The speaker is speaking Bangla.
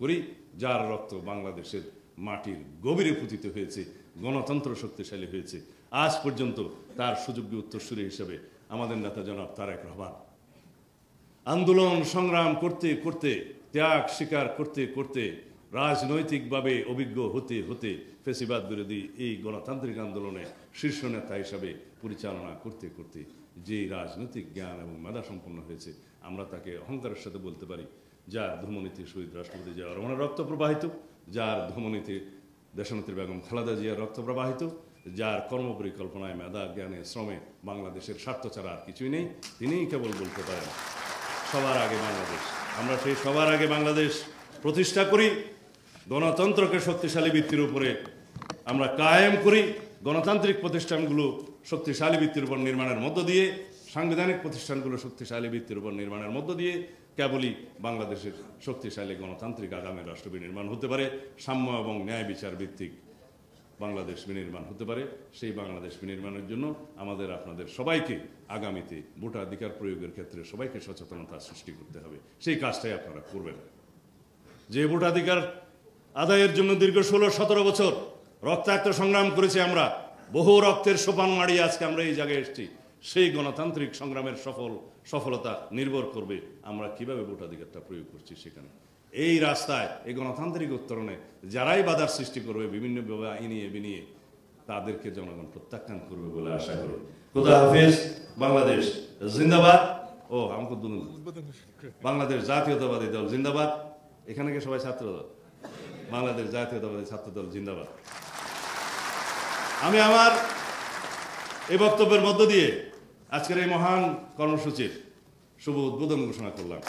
করি, যার রক্ত বাংলাদেশের মাটির গভীরে পতিত হয়েছে, গণতন্ত্র শক্তিশালী হয়েছে। আজ পর্যন্ত তার সুযোগ্য উত্তরসূরি হিসেবে আমাদের নেতা জনাব তারেক রহমান আন্দোলন সংগ্রাম করতে করতে, ত্যাগ স্বীকার করতে করতে, রাজনৈতিকভাবে অভিজ্ঞ হতে হতে ফ্যাসিবাদ বিরোধী এই গণতান্ত্রিক আন্দোলনে শীর্ষ নেতা হিসাবে পরিচালনা করতে করতে যে রাজনৈতিক জ্ঞান এবং মেধা সম্পন্ন হয়েছে, আমরা তাকে অহংকারের সাথে বলতে পারি, যার ধমনীতে শহীদ রাষ্ট্রপতি জিয়া রহমানের রক্ত প্রবাহিত, যার ধমনীতে দেশনেত্রী বেগম খালেদা জিয়ার রক্ত প্রবাহিত, যার কর্মপরিকল্পনায় মেধা জ্ঞানে শ্রমে বাংলাদেশের স্বার্থ ছাড়া আর কিছুই নেই, তিনিই কেবল বলতে পারেন সবার আগে বাংলাদেশ। আমরা সেই সবার আগে বাংলাদেশ প্রতিষ্ঠা করি, গণতন্ত্রকে শক্তিশালী ভিত্তির উপরে আমরা কায়েম করি, গণতান্ত্রিক প্রতিষ্ঠানগুলো শক্তিশালী ভিত্তির উপর নির্মাণের মধ্য দিয়ে, সাংবিধানিক প্রতিষ্ঠানগুলো শক্তিশালী ভিত্তির উপর নির্মাণের মধ্য দিয়ে কেবলই বাংলাদেশের শক্তিশালী গণতান্ত্রিক আগামী রাষ্ট্র বিনির্মাণ হতে পারে, সাম্য এবং ন্যায় বিচার ভিত্তিক বাংলাদেশ বিনির্মাণ হতে পারে। সেই বাংলাদেশ বিনির্মাণের জন্য আমাদের আপনাদের সবাইকে আগামীতে ভোটাধিকার প্রয়োগের ক্ষেত্রে সবাইকে সচেতনতা সৃষ্টি করতে হবে। সেই কাজটাই আপনারা করবেন। যে ভোটাধিকার আদায়ের জন্য দীর্ঘ 16-17 বছর রক্তাক্ত সংগ্রাম করেছি আমরা, বহু রক্তের সোপান মাড়িয়ে আজকে আমরা এই জায়গায় এসেছি, সেই গণতান্ত্রিক সংগ্রামের সফলতা নির্ভর করবে আমরা কিভাবে ভোটাধিকারটা প্রয়োগ করছি সেখানে। এই রাস্তায় এই গণতান্ত্রিক উত্তরণে যারাই বাধার সৃষ্টি করবে বিভিন্নভাবে আইনিয়ে বিনিয়ে, তাদেরকে জনগণ প্রত্যাখ্যান করবে বলে আশা করি। খোদা হাফেজ। বাংলাদেশ জিন্দাবাদ। ও আমাকে বাংলাদেশ জাতীয়তাবাদী দল জিন্দাবাদ। এখানে কি সবাই ছাত্র দল? বাংলাদেশ জাতীয়তাবাদী ছাত্র দল জিন্দাবাদ। আমি আমার এই বক্তব্যের মধ্য দিয়ে আজকের এই মহান কর্মসূচির শুভ উদ্বোধন ঘোষণা করলাম।